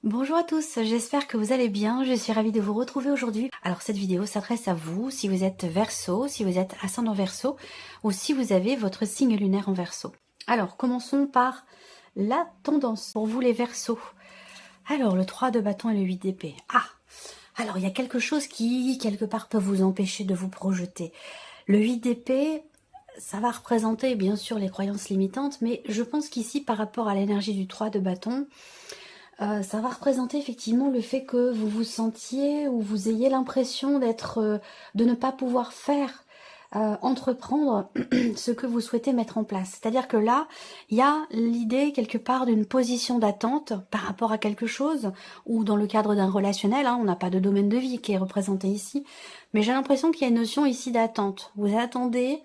Bonjour à tous, j'espère que vous allez bien, je suis ravie de vous retrouver aujourd'hui. Alors cette vidéo s'adresse à vous, si vous êtes Verseau, si vous êtes ascendant Verseau, ou si vous avez votre signe lunaire en Verseau. Alors commençons par la tendance pour vous les Verseaux. Alors le 3 de bâton et le 8 d'épée. Alors il y a quelque chose qui, quelque part, peut vous empêcher de vous projeter. Le 8 d'épée, ça va représenter bien sûr les croyances limitantes, mais je pense qu'ici, par rapport à l'énergie du 3 de bâton, ça va représenter effectivement le fait que vous vous sentiez ou vous ayez l'impression d'être, de ne pas pouvoir faire, entreprendre ce que vous souhaitez mettre en place. C'est-à-dire que là, il y a l'idée quelque part d'une position d'attente par rapport à quelque chose, ou dans le cadre d'un relationnel, hein, on n'a pas de domaine de vie qui est représenté ici, mais j'ai l'impression qu'il y a une notion ici d'attente. Vous attendez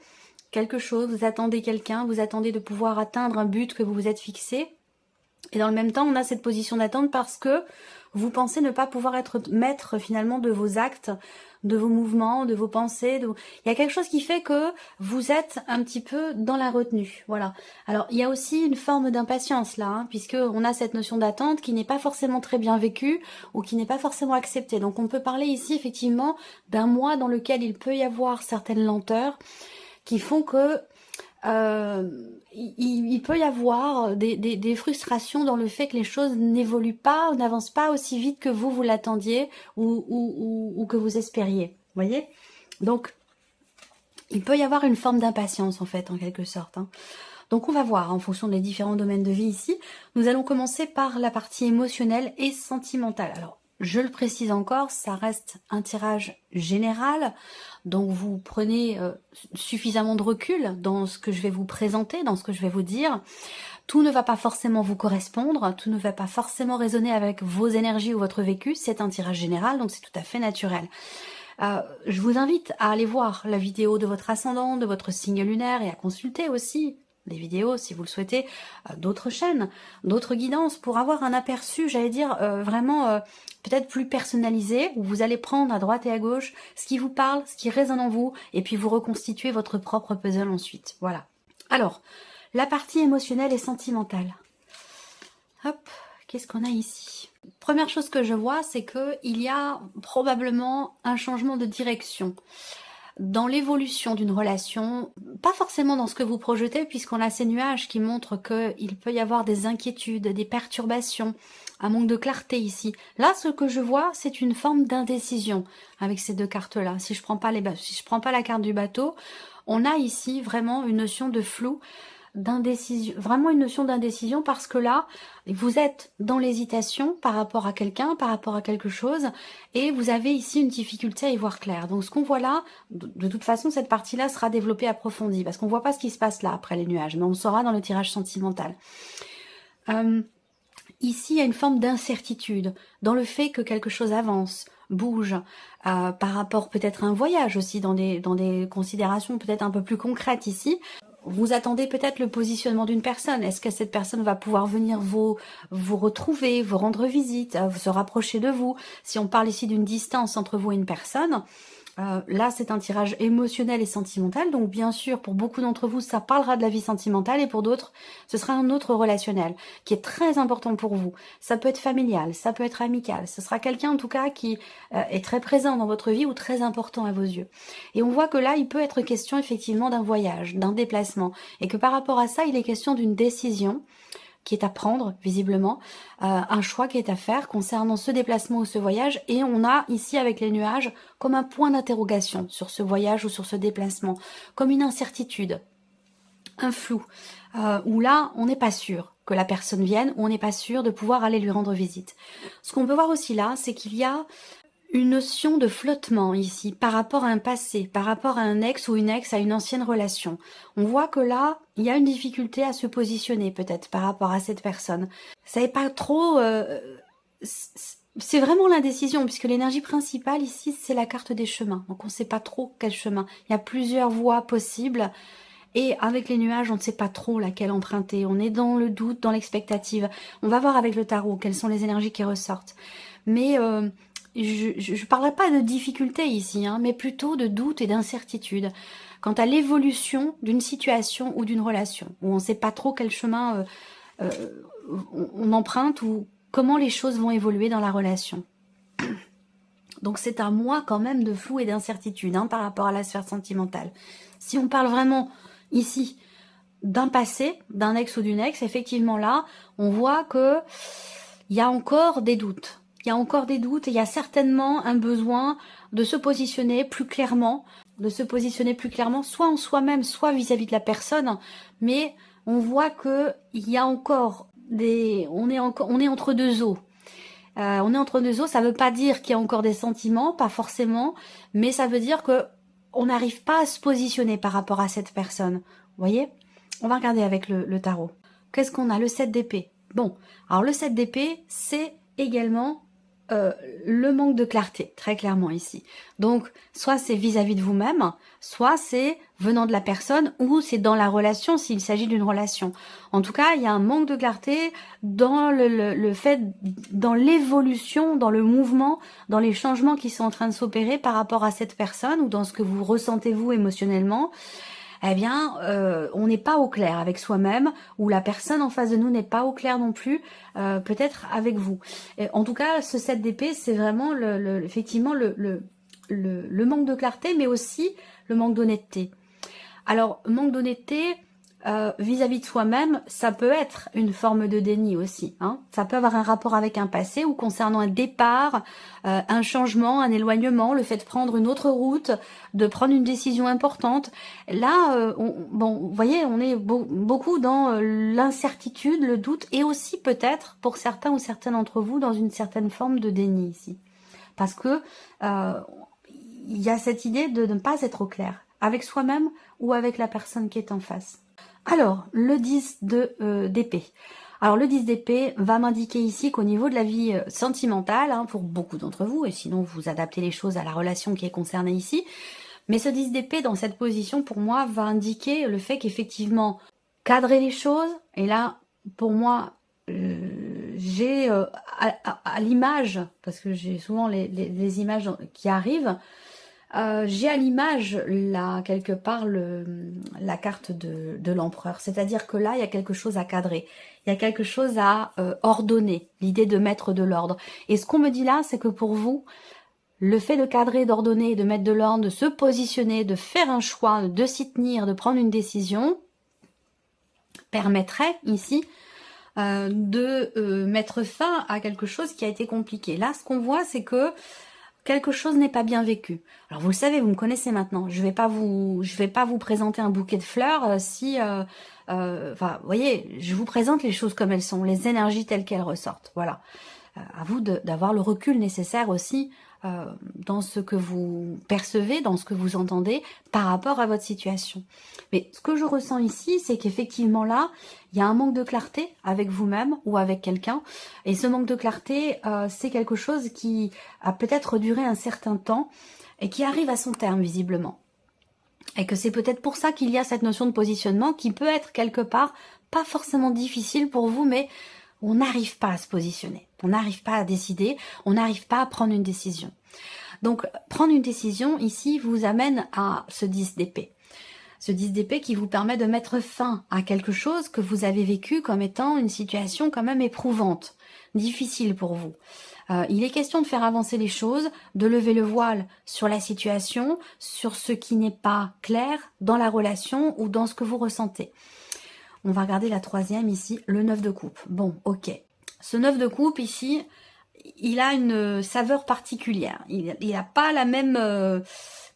quelque chose, vous attendez quelqu'un, vous attendez de pouvoir atteindre un but que vous vous êtes fixé. Et dans le même temps, on a cette position d'attente parce que vous pensez ne pas pouvoir être maître finalement de vos actes, de vos mouvements, de vos pensées. Il y a quelque chose qui fait que vous êtes un petit peu dans la retenue. Voilà. Alors, il y a aussi une forme d'impatience là, hein, puisque on a cette notion d'attente qui n'est pas forcément très bien vécue ou qui n'est pas forcément acceptée. Donc, on peut parler ici effectivement d'un mois dans lequel il peut y avoir certaines lenteurs qui font que il peut y avoir des frustrations dans le fait que les choses n'évoluent pas, n'avancent pas aussi vite que vous l'attendiez ou que vous espériez. Vous voyez? Donc, il peut y avoir une forme d'impatience en fait, en quelque sorte. Hein. Donc on va voir en fonction des différents domaines de vie ici. Nous allons commencer par la partie émotionnelle et sentimentale. Alors, je le précise encore, ça reste un tirage général, donc vous prenez suffisamment de recul dans ce que je vais vous présenter, dans ce que je vais vous dire. Tout ne va pas forcément vous correspondre, tout ne va pas forcément résonner avec vos énergies ou votre vécu, c'est un tirage général, donc c'est tout à fait naturel. Je vous invite à aller voir la vidéo de votre ascendant, de votre signe lunaire et à consulter aussi des vidéos, si vous le souhaitez, d'autres chaînes, d'autres guidances pour avoir un aperçu, j'allais dire, vraiment peut-être plus personnalisé, où vous allez prendre à droite et à gauche ce qui vous parle, ce qui résonne en vous, et puis vous reconstituer votre propre puzzle ensuite. Voilà. Alors, la partie émotionnelle et sentimentale. Hop, qu'est-ce qu'on a ici? Première chose que je vois, c'est qu'il y a probablement un changement de direction dans l'évolution d'une relation, pas forcément dans ce que vous projetez, puisqu'on a ces nuages qui montrent qu'il peut y avoir des inquiétudes, des perturbations, un manque de clarté ici. Là, ce que je vois, c'est une forme d'indécision avec ces deux cartes-là. Si je prends pas la carte du bateau, on a ici vraiment une notion de flou, d'indécision, vraiment une notion d'indécision parce que là, vous êtes dans l'hésitation par rapport à quelqu'un, par rapport à quelque chose, et vous avez ici une difficulté à y voir clair. Donc ce qu'on voit là, de toute façon, cette partie-là sera développée, approfondie, parce qu'on voit pas ce qui se passe là après les nuages, mais on le saura dans le tirage sentimental. Ici, il y a une forme d'incertitude dans le fait que quelque chose avance, bouge, par rapport peut-être à un voyage aussi, dans des considérations peut-être un peu plus concrètes ici. Vous attendez peut-être le positionnement d'une personne. Est-ce que cette personne va pouvoir venir vous retrouver, vous rendre visite, se rapprocher de vous? Si on parle ici d'une distance entre vous et une personne, là c'est un tirage émotionnel et sentimental. Donc bien sûr, pour beaucoup d'entre vous, ça parlera de la vie sentimentale et pour d'autres, ce sera un autre relationnel qui est très important pour vous. Ça peut être familial, ça peut être amical. Ce sera quelqu'un en tout cas qui est très présent dans votre vie ou très important à vos yeux. Et on voit que là, il peut être question effectivement d'un voyage, d'un déplacement. Et que par rapport à ça, il est question d'une décision qui est à prendre, visiblement, un choix qui est à faire concernant ce déplacement ou ce voyage. Et on a ici, avec les nuages, comme un point d'interrogation sur ce voyage ou sur ce déplacement, comme une incertitude, un flou, où là, on n'est pas sûr que la personne vienne, ou on n'est pas sûr de pouvoir aller lui rendre visite. Ce qu'on peut voir aussi là, c'est qu'il y a une notion de flottement ici, par rapport à un passé, par rapport à un ex ou une ex, à une ancienne relation. On voit que là, il y a une difficulté à se positionner peut-être par rapport à cette personne. Ça n'est pas trop... c'est vraiment l'indécision, puisque l'énergie principale ici, c'est la carte des chemins. Donc on ne sait pas trop quel chemin. Il y a plusieurs voies possibles. Et avec les nuages, on ne sait pas trop laquelle emprunter. On est dans le doute, dans l'expectative. On va voir avec le tarot quelles sont les énergies qui ressortent. Mais... je ne parlerai pas de difficulté ici, hein, mais plutôt de doute et d'incertitude quant à l'évolution d'une situation ou d'une relation, où on ne sait pas trop quel chemin on emprunte ou comment les choses vont évoluer dans la relation. Donc c'est un mois quand même de flou et d'incertitude hein, par rapport à la sphère sentimentale. Si on parle vraiment ici d'un passé, d'un ex ou d'une ex, effectivement là, on voit que il y a encore des doutes. Il y a encore des doutes et il y a certainement un besoin de se positionner plus clairement, soit en soi-même, soit vis-à-vis de la personne. Mais on voit que il y a encore on est entre deux eaux. On est entre deux eaux, ça veut pas dire qu'il y a encore des sentiments, pas forcément, mais ça veut dire que on n'arrive pas à se positionner par rapport à cette personne. Vous voyez? On va regarder avec le tarot. Qu'est-ce qu'on a? Le 7 d'épée. Bon, alors le 7 d'épée, c'est également le manque de clarté, très clairement ici. Donc, soit c'est vis-à-vis de vous-même, soit c'est venant de la personne, ou c'est dans la relation, s'il s'agit d'une relation. En tout cas, il y a un manque de clarté dans le fait, dans l'évolution, dans le mouvement, dans les changements qui sont en train de s'opérer par rapport à cette personne, ou dans ce que vous ressentez vous émotionnellement. Eh bien, on n'est pas au clair avec soi-même, ou la personne en face de nous n'est pas au clair non plus, peut-être avec vous. Et en tout cas, ce 7 d'épée, c'est vraiment effectivement le manque de clarté, mais aussi le manque d'honnêteté. Alors, manque d'honnêteté vis-à-vis de soi-même, ça peut être une forme de déni aussi. Hein. Ça peut avoir un rapport avec un passé ou concernant un départ, un changement, un éloignement, le fait de prendre une autre route, de prendre une décision importante. Là, vous voyez, on est beaucoup dans l'incertitude, le doute et aussi peut-être, pour certains ou certaines d'entre vous, dans une certaine forme de déni ici. Parce que il y a cette idée de ne pas être au clair avec soi-même ou avec la personne qui est en face. Alors, le 10 d'épée. Alors, le 10 d'épée va m'indiquer ici qu'au niveau de la vie sentimentale, hein, pour beaucoup d'entre vous, et sinon vous adaptez les choses à la relation qui est concernée ici, mais ce 10 d'épée dans cette position, pour moi, va indiquer le fait qu'effectivement, cadrer les choses, et là, pour moi, j'ai à l'image, parce que j'ai souvent les images qui arrivent, j'ai à l'image là quelque part la carte de l'empereur, c'est-à-dire que là il y a quelque chose à cadrer, il y a quelque chose à ordonner, l'idée de mettre de l'ordre. Et ce qu'on me dit là, c'est que pour vous, le fait de cadrer, d'ordonner, de mettre de l'ordre, de se positionner, de faire un choix, de s'y tenir, de prendre une décision, permettrait ici de mettre fin à quelque chose qui a été compliqué. Là, ce qu'on voit, c'est que quelque chose n'est pas bien vécu. Alors vous le savez, vous me connaissez maintenant. Je vais pas vous présenter un bouquet de fleurs enfin, vous voyez, je vous présente les choses comme elles sont, les énergies telles qu'elles ressortent. Voilà. À vous d'avoir le recul nécessaire aussi dans ce que vous percevez, dans ce que vous entendez par rapport à votre situation. Mais ce que je ressens ici, c'est qu'effectivement là, il y a un manque de clarté avec vous-même ou avec quelqu'un. Et ce manque de clarté, c'est quelque chose qui a peut-être duré un certain temps et qui arrive à son terme visiblement. Et que c'est peut-être pour ça qu'il y a cette notion de positionnement qui peut être quelque part pas forcément difficile pour vous, mais on n'arrive pas à se positionner, on n'arrive pas à décider, on n'arrive pas à prendre une décision. Donc, prendre une décision, ici, vous amène à ce 10 d'épée. Ce 10 d'épée qui vous permet de mettre fin à quelque chose que vous avez vécu comme étant une situation quand même éprouvante, difficile pour vous. Il est question de faire avancer les choses, de lever le voile sur la situation, sur ce qui n'est pas clair dans la relation ou dans ce que vous ressentez. On va regarder la troisième ici, le 9 de coupe. Bon, ok. Ce 9 de coupe ici, il a une saveur particulière. Il n'a pas la même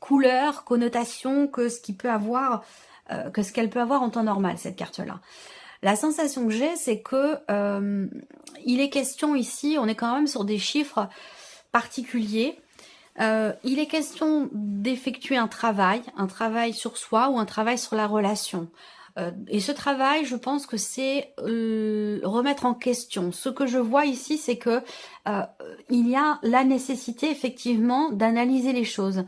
couleur, connotation que ce qu'il peut avoir, que ce qu'elle peut avoir en temps normal, cette carte-là. La sensation que j'ai, c'est que il est question ici, on est quand même sur des chiffres particuliers. Il est question d'effectuer un travail sur soi ou un travail sur la relation. Et ce travail, je pense que c'est remettre en question. Ce que je vois ici, c'est que il y a la nécessité effectivement d'analyser les choses,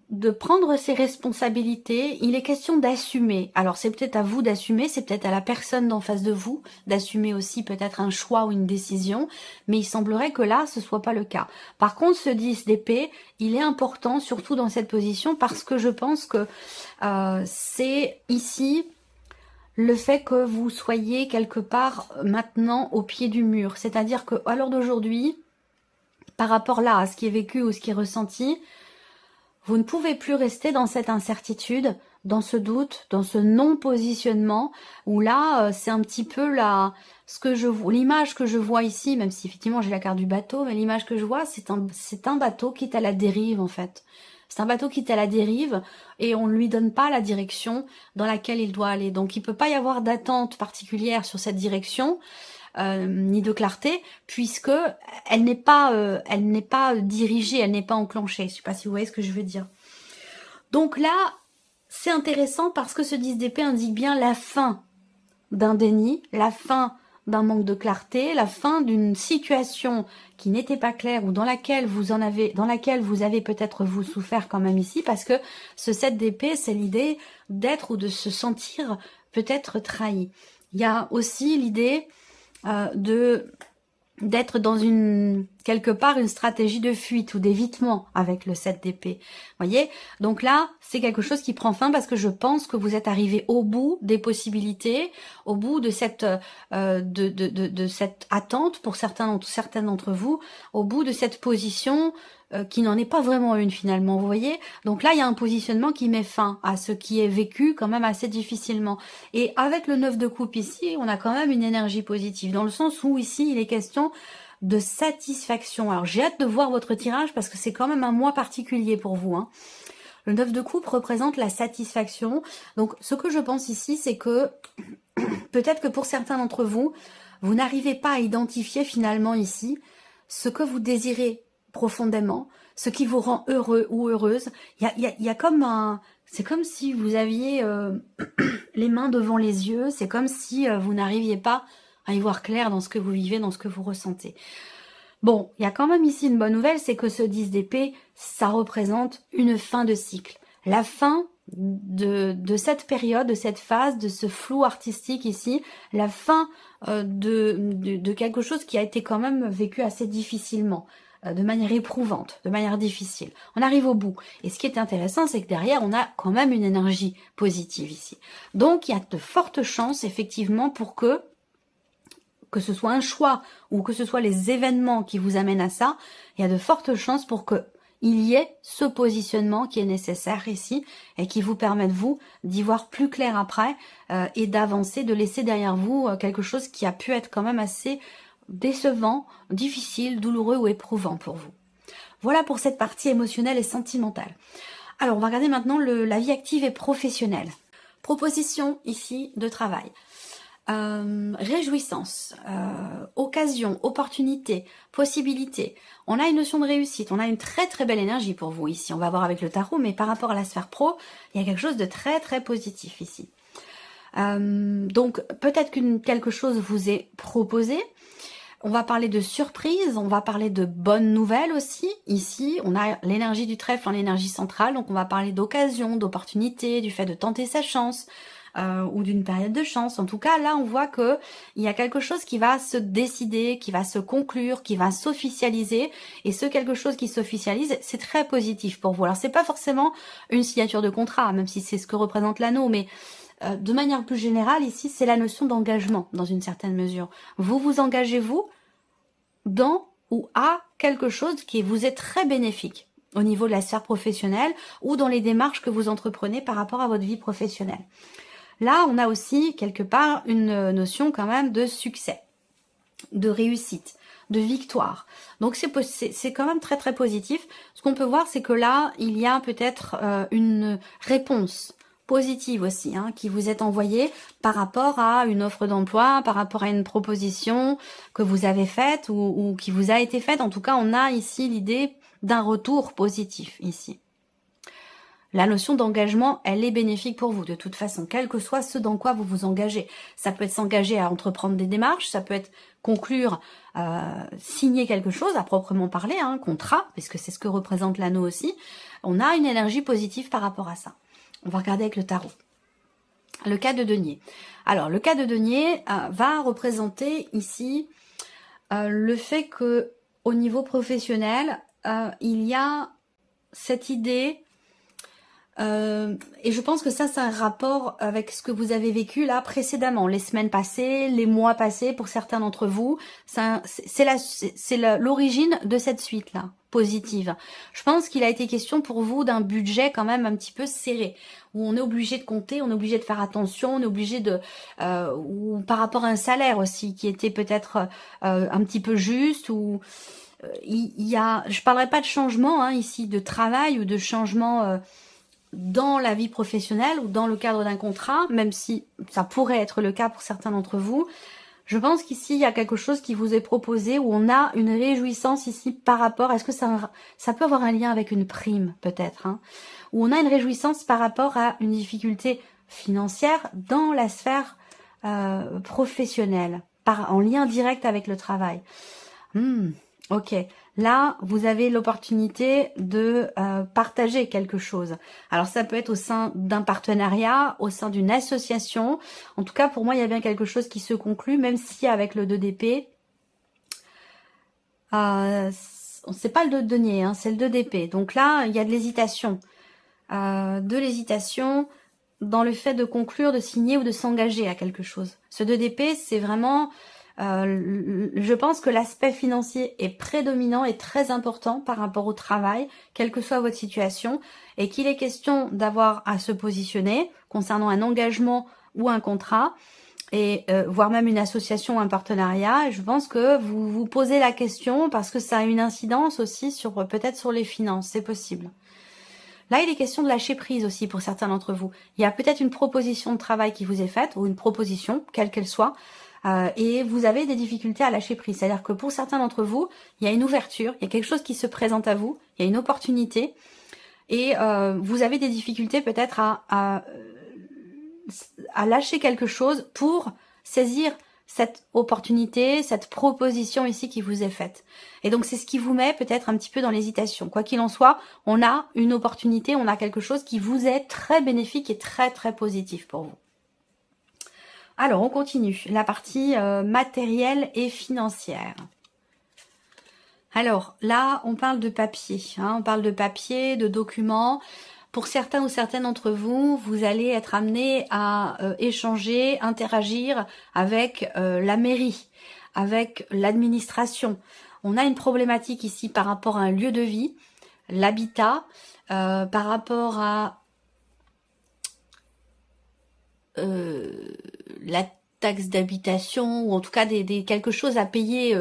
de prendre ses responsabilités. Il est question d'assumer. Alors c'est peut-être à vous d'assumer, c'est peut-être à la personne d'en face de vous d'assumer aussi peut-être un choix ou une décision, mais il semblerait que là ce soit pas le cas. Par contre, ce 10 d'épée, il est important surtout dans cette position parce que je pense que c'est ici le fait que vous soyez quelque part maintenant au pied du mur. C'est-à-dire qu'à l'heure d'aujourd'hui, par rapport là à ce qui est vécu ou ce qui est ressenti, vous ne pouvez plus rester dans cette incertitude, dans ce doute, dans ce non-positionnement, où là, c'est un petit peu l'image que je vois ici, même si effectivement j'ai la carte du bateau, mais l'image que je vois, c'est un bateau qui est à la dérive en fait. C'est un bateau qui est à la dérive et on ne lui donne pas la direction dans laquelle il doit aller. Donc il ne peut pas y avoir d'attente particulière sur cette direction, ni de clarté, puisque elle n'est pas dirigée, elle n'est pas enclenchée. Je ne sais pas si vous voyez ce que je veux dire. Donc là, c'est intéressant parce que ce 10 d'épée indique bien la fin d'un déni, la fin d'un manque de clarté, la fin d'une situation qui n'était pas claire ou dans laquelle vous avez peut-être vous souffert quand même ici, parce que ce 7 d'épée, c'est l'idée d'être ou de se sentir peut-être trahi. Il y a aussi l'idée d'être dans quelque part une stratégie de fuite ou d'évitement avec le 7 d'épée. Voyez? Donc là, c'est quelque chose qui prend fin parce que je pense que vous êtes arrivé au bout des possibilités, au bout de cette cette attente pour certaines d'entre vous, au bout de cette position qui n'en est pas vraiment une finalement, vous voyez? Donc là, il y a un positionnement qui met fin à ce qui est vécu quand même assez difficilement. Et avec le 9 de coupe ici, on a quand même une énergie positive, dans le sens où ici, il est question de satisfaction. Alors j'ai hâte de voir votre tirage parce que c'est quand même un mois particulier pour vous, hein. Le 9 de coupe représente la satisfaction. Donc ce que je pense ici, c'est que peut-être que pour certains d'entre vous, vous n'arrivez pas à identifier finalement ici ce que vous désirez profondément, ce qui vous rend heureux ou heureuse. Il y a comme c'est comme si vous aviez les mains devant les yeux, c'est comme si vous n'arriviez pas à y voir clair dans ce que vous vivez, dans ce que vous ressentez. Bon, il y a quand même ici une bonne nouvelle, c'est que ce 10 d'épée, ça représente une fin de cycle. La fin de cette période, de cette phase, de ce flou artistique ici, la fin de quelque chose qui a été quand même vécu assez difficilement, de manière éprouvante, de manière difficile. On arrive au bout. Et ce qui est intéressant, c'est que derrière, on a quand même une énergie positive ici. Donc, il y a de fortes chances, effectivement, pour que ce soit un choix ou que ce soit les événements qui vous amènent à ça, il y a de fortes chances pour que il y ait ce positionnement qui est nécessaire ici et qui vous permette, vous, d'y voir plus clair après et d'avancer, de laisser derrière vous quelque chose qui a pu être quand même assez décevant, difficile, douloureux ou éprouvant pour vous. Voilà pour cette partie émotionnelle et sentimentale. Alors, on va regarder maintenant la vie active et professionnelle. Proposition ici de travail. Réjouissance, occasion, opportunité, possibilité. On a une notion de réussite, on a une très très belle énergie pour vous ici. On va voir avec le tarot, mais par rapport à la sphère pro, il y a quelque chose de très très positif ici. Donc peut-être quelque chose vous est proposé. On va parler de surprise, on va parler de bonnes nouvelles aussi. Ici, on a l'énergie du trèfle, l'énergie centrale, donc on va parler d'occasion, d'opportunité, du fait de tenter sa chance, ou d'une période de chance. En tout cas, là, on voit que il y a quelque chose qui va se décider, qui va se conclure, qui va s'officialiser. Et ce quelque chose qui s'officialise, c'est très positif pour vous. Alors, c'est pas forcément une signature de contrat, même si c'est ce que représente l'anneau, mais de manière plus générale, ici, c'est la notion d'engagement, dans une certaine mesure. Vous vous engagez, vous, dans ou à quelque chose qui vous est très bénéfique au niveau de la sphère professionnelle ou dans les démarches que vous entreprenez par rapport à votre vie professionnelle. Là, on a aussi quelque part une notion quand même de succès, de réussite, de victoire. Donc c'est quand même très très positif. Ce qu'on peut voir, c'est que là, il y a peut-être une réponse positive aussi, hein, qui vous est envoyée par rapport à une offre d'emploi, par rapport à une proposition que vous avez faite ou qui vous a été faite. En tout cas, on a ici l'idée d'un retour positif ici. La notion d'engagement, elle est bénéfique pour vous de toute façon, quel que soit ce dans quoi vous vous engagez. Ça peut être s'engager à entreprendre des démarches, ça peut être conclure, signer quelque chose à proprement parler, un contrat, puisque c'est ce que représente l'anneau aussi. On a une énergie positive par rapport à ça. On va regarder avec le tarot. Le cas de denier. Alors, le cas de denier va représenter ici le fait que au niveau professionnel, il y a cette idée Et je pense que ça, c'est un rapport avec ce que vous avez vécu là précédemment, les semaines passées, les mois passés pour certains d'entre vous. C'est l'origine de cette suite-là, positive. Je pense qu'il a été question pour vous d'un budget quand même un petit peu serré, où on est obligé de compter, on est obligé de faire attention, on est obligé de... ou par rapport à un salaire aussi, qui était peut-être un petit peu juste, ou... il y a... Je parlerai pas de changement hein, ici, de travail ou de changement... dans la vie professionnelle ou dans le cadre d'un contrat, même si ça pourrait être le cas pour certains d'entre vous, je pense qu'ici, il y a quelque chose qui vous est proposé où on a une réjouissance ici par rapport, est-ce que ça peut avoir un lien avec une prime peut-être, hein, où on a une réjouissance par rapport à une difficulté financière dans la sphère professionnelle, en lien direct avec le travail. Ok, là, vous avez l'opportunité de partager quelque chose. Alors, ça peut être au sein d'un partenariat, au sein d'une association. En tout cas, pour moi, il y a bien quelque chose qui se conclut, même si avec le 2 d'épée, c'est pas le 2 de denier, hein, c'est le 2 d'épée. Donc là, il y a de l'hésitation. De l'hésitation dans le fait de conclure, de signer ou de s'engager à quelque chose. Ce 2 d'épée, c'est vraiment... je pense que l'aspect financier est prédominant et très important par rapport au travail, quelle que soit votre situation, et qu'il est question d'avoir à se positionner concernant un engagement ou un contrat, et voire même une association ou un partenariat. Et je pense que vous vous posez la question parce que ça a une incidence aussi sur peut-être sur les finances, c'est possible. Là, il est question de lâcher prise aussi pour certains d'entre vous. Il y a peut-être une proposition de travail qui vous est faite, ou une proposition, quelle qu'elle soit, et vous avez des difficultés à lâcher prise. C'est-à-dire que pour certains d'entre vous, il y a une ouverture, il y a quelque chose qui se présente à vous, il y a une opportunité, et vous avez des difficultés peut-être à lâcher quelque chose pour saisir cette opportunité, cette proposition ici qui vous est faite. Et donc c'est ce qui vous met peut-être un petit peu dans l'hésitation. Quoi qu'il en soit, on a une opportunité, on a quelque chose qui vous est très bénéfique et très très positif pour vous. Alors on continue, la partie matérielle et financière. Alors là, on parle de papier, hein, on parle de papier, de documents. Pour certains ou certaines d'entre vous, vous allez être amené à échanger, interagir avec la mairie, avec l'administration. On a une problématique ici par rapport à un lieu de vie, l'habitat, par rapport à la taxe d'habitation, ou en tout cas quelque chose à payer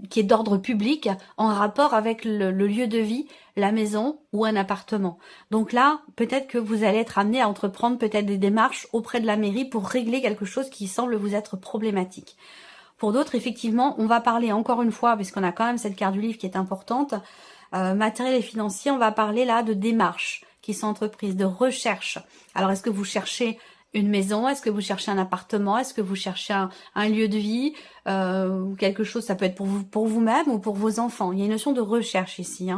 qui est d'ordre public en rapport avec le lieu de vie, la maison ou un appartement. Donc là, peut-être que vous allez être amené à entreprendre peut-être des démarches auprès de la mairie pour régler quelque chose qui semble vous être problématique. Pour d'autres, effectivement, on va parler encore une fois, puisqu'on a quand même cette carte du livre qui est importante, matériel et financier, on va parler là de démarches qui sont entreprises, de recherche. Alors, est-ce que vous cherchez une maison? Est-ce que vous cherchez un appartement? Est-ce que vous cherchez un lieu de vie ou quelque chose? Ça peut être pour vous-même ou pour vos enfants. Il y a une notion de recherche ici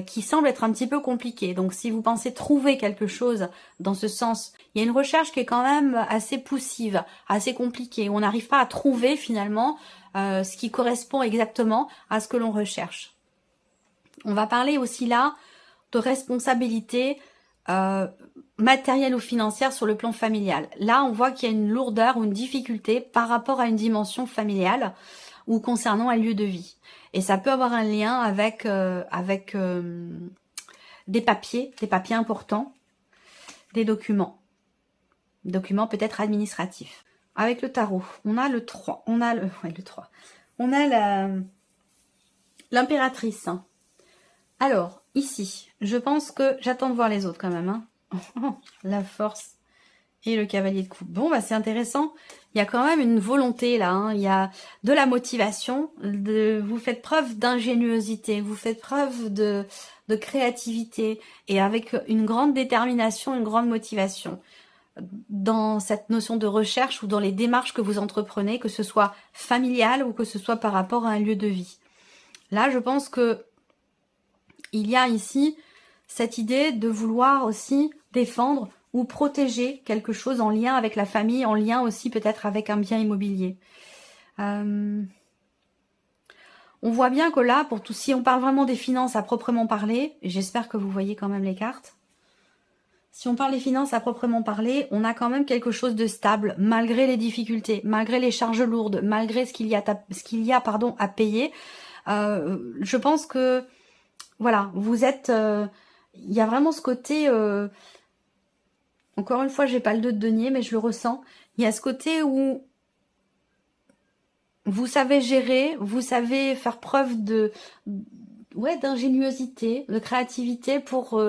qui semble être un petit peu compliquée. Donc, si vous pensez trouver quelque chose dans ce sens, il y a une recherche qui est quand même assez poussive, assez compliquée. On n'arrive pas à trouver finalement ce qui correspond exactement à ce que l'on recherche. On va parler aussi là de responsabilité matérielle ou financière sur le plan familial. Là, on voit qu'il y a une lourdeur ou une difficulté par rapport à une dimension familiale ou concernant un lieu de vie. Et ça peut avoir un lien avec des papiers importants, des documents peut-être administratifs. Avec le tarot, on a le 3, on a le 3. On a l'impératrice. Alors, ici, je pense que... J'attends de voir les autres quand même. Hein. La force et le cavalier de coupe. Bon, bah c'est intéressant. Il y a quand même une volonté là. Hein. Il y a de la motivation. Vous faites preuve d'ingéniosité. Vous faites preuve de créativité. Et avec une grande détermination, une grande motivation. Dans cette notion de recherche ou dans les démarches que vous entreprenez, que ce soit familial ou que ce soit par rapport à un lieu de vie. Là, je pense que il y a ici cette idée de vouloir aussi défendre ou protéger quelque chose en lien avec la famille, en lien aussi peut-être avec un bien immobilier. On voit bien que là, si on parle vraiment des finances à proprement parler, j'espère que vous voyez quand même les cartes, si on parle des finances à proprement parler, on a quand même quelque chose de stable, malgré les difficultés, malgré les charges lourdes, malgré ce qu'il y a, pardon, à payer. Je pense que, voilà, vous êtes... il y a vraiment ce côté... encore une fois, j'ai pas le 2 de denier, mais je le ressens. Il y a ce côté où vous savez gérer, vous savez faire preuve de... ouais, d'ingéniosité, de créativité pour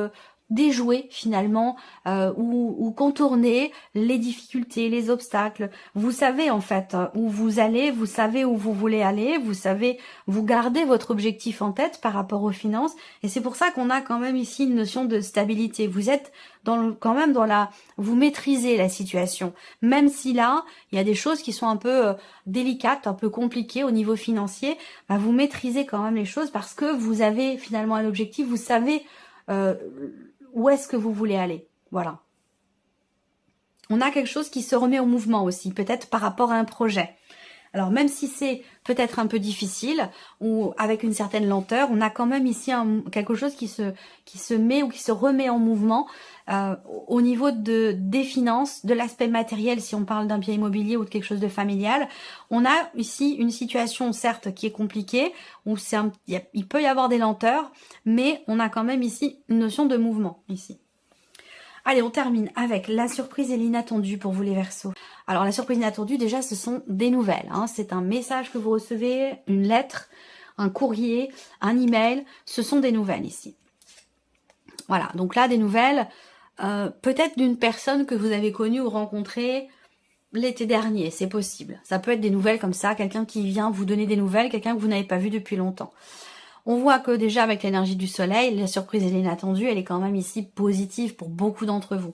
déjouer finalement ou contourner les difficultés, les obstacles. Vous savez en fait où vous allez, vous savez où vous voulez aller, vous savez, vous gardez votre objectif en tête par rapport aux finances et c'est pour ça qu'on a quand même ici une notion de stabilité. Vous êtes quand même dans la... vous maîtrisez la situation. Même si là, il y a des choses qui sont un peu délicates, un peu compliquées au niveau financier, bah, vous maîtrisez quand même les choses parce que vous avez finalement un objectif, vous savez où est-ce que vous voulez aller. Voilà. On a quelque chose qui se remet en mouvement aussi, peut-être par rapport à un projet. Alors même si c'est peut-être un peu difficile ou avec une certaine lenteur, on a quand même ici quelque chose qui se met ou qui se remet en mouvement au niveau des finances, de l'aspect matériel si on parle d'un bien immobilier ou de quelque chose de familial. On a ici une situation certes qui est compliquée, où il peut y avoir des lenteurs, mais on a quand même ici une notion de mouvement ici. Allez, on termine avec la surprise et l'inattendu pour vous les Verseaux. Alors la surprise inattendue, déjà, ce sont des nouvelles. Hein. C'est un message que vous recevez, une lettre, un courrier, un email. Ce sont des nouvelles ici. Voilà, donc là, des nouvelles, peut-être d'une personne que vous avez connue ou rencontrée l'été dernier, c'est possible. Ça peut être des nouvelles comme ça, quelqu'un qui vient vous donner des nouvelles, quelqu'un que vous n'avez pas vu depuis longtemps. On voit que déjà avec l'énergie du soleil, la surprise et l'inattendue, elle est quand même ici positive pour beaucoup d'entre vous.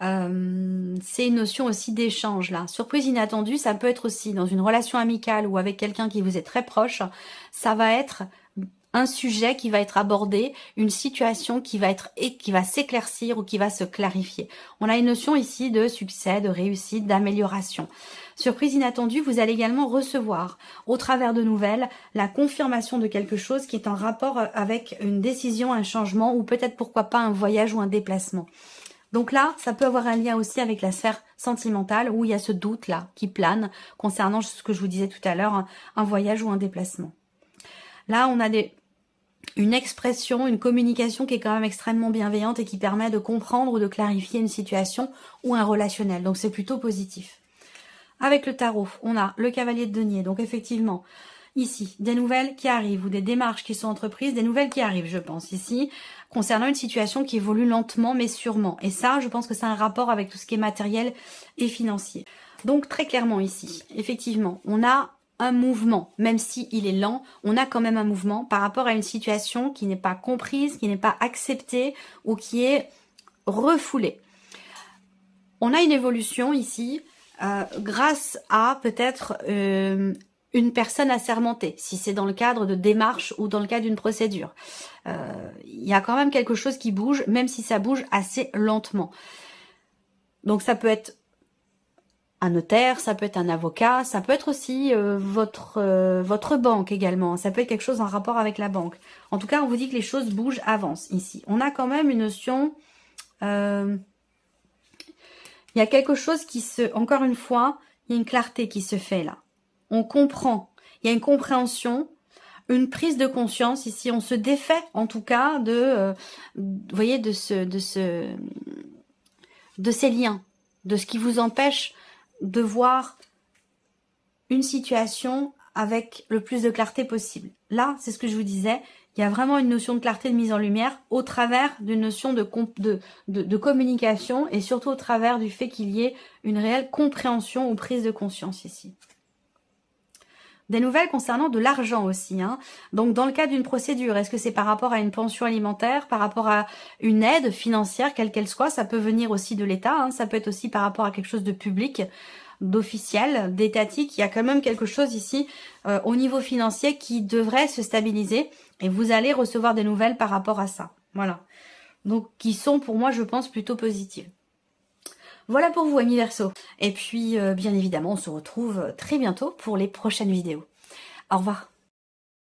C'est une notion aussi d'échange là. Surprise inattendue, ça peut être aussi dans une relation amicale ou avec quelqu'un qui vous est très proche. Ça va être un sujet qui va être abordé, une situation qui va s'éclaircir ou qui va se clarifier. On a une notion ici de succès, de réussite, d'amélioration. Surprise inattendue, vous allez également recevoir, au travers de nouvelles, la confirmation de quelque chose qui est en rapport avec une décision, un changement ou peut-être pourquoi pas un voyage ou un déplacement. Donc là, ça peut avoir un lien aussi avec la sphère sentimentale où il y a ce doute-là qui plane concernant ce que je vous disais tout à l'heure, un voyage ou un déplacement. Là, on a une expression, une communication qui est quand même extrêmement bienveillante et qui permet de comprendre ou de clarifier une situation ou un relationnel. Donc c'est plutôt positif. Avec le tarot, on a le cavalier de denier. Donc effectivement, ici, des nouvelles qui arrivent ou des démarches qui sont entreprises, des nouvelles qui arrivent, je pense, ici, concernant une situation qui évolue lentement mais sûrement. Et ça, je pense que c'est un rapport avec tout ce qui est matériel et financier. Donc très clairement ici, effectivement, on a un mouvement, même si il est lent, on a quand même un mouvement par rapport à une situation qui n'est pas comprise, qui n'est pas acceptée ou qui est refoulée. On a une évolution ici grâce à peut-être une personne assermentée, si c'est dans le cadre de démarches ou dans le cadre d'une procédure. Il y a quand même quelque chose qui bouge, même si ça bouge assez lentement. Donc ça peut être un notaire, ça peut être un avocat, ça peut être aussi votre banque également. Ça peut être quelque chose en rapport avec la banque. En tout cas, on vous dit que les choses bougent, avancent ici. On a quand même une notion... il y a quelque chose qui encore une fois, il y a une clarté qui se fait là. On comprend. Il y a une compréhension, une prise de conscience ici. On se défait en tout cas vous voyez, de ces liens, de ce qui vous empêche de voir une situation avec le plus de clarté possible. Là, c'est ce que je vous disais, il y a vraiment une notion de clarté, de mise en lumière au travers d'une notion de communication et surtout au travers du fait qu'il y ait une réelle compréhension ou prise de conscience ici. Des nouvelles concernant de l'argent aussi. Hein. Donc dans le cas d'une procédure, est-ce que c'est par rapport à une pension alimentaire, par rapport à une aide financière, quelle qu'elle soit, ça peut venir aussi de l'État, hein, ça peut être aussi par rapport à quelque chose de public, d'officiel, d'étatique. Il y a quand même quelque chose ici au niveau financier qui devrait se stabiliser et vous allez recevoir des nouvelles par rapport à ça. Voilà. Donc qui sont pour moi, je pense, plutôt positives. Voilà pour vous, amis Verseaux. Et puis, bien évidemment, on se retrouve très bientôt pour les prochaines vidéos. Au revoir.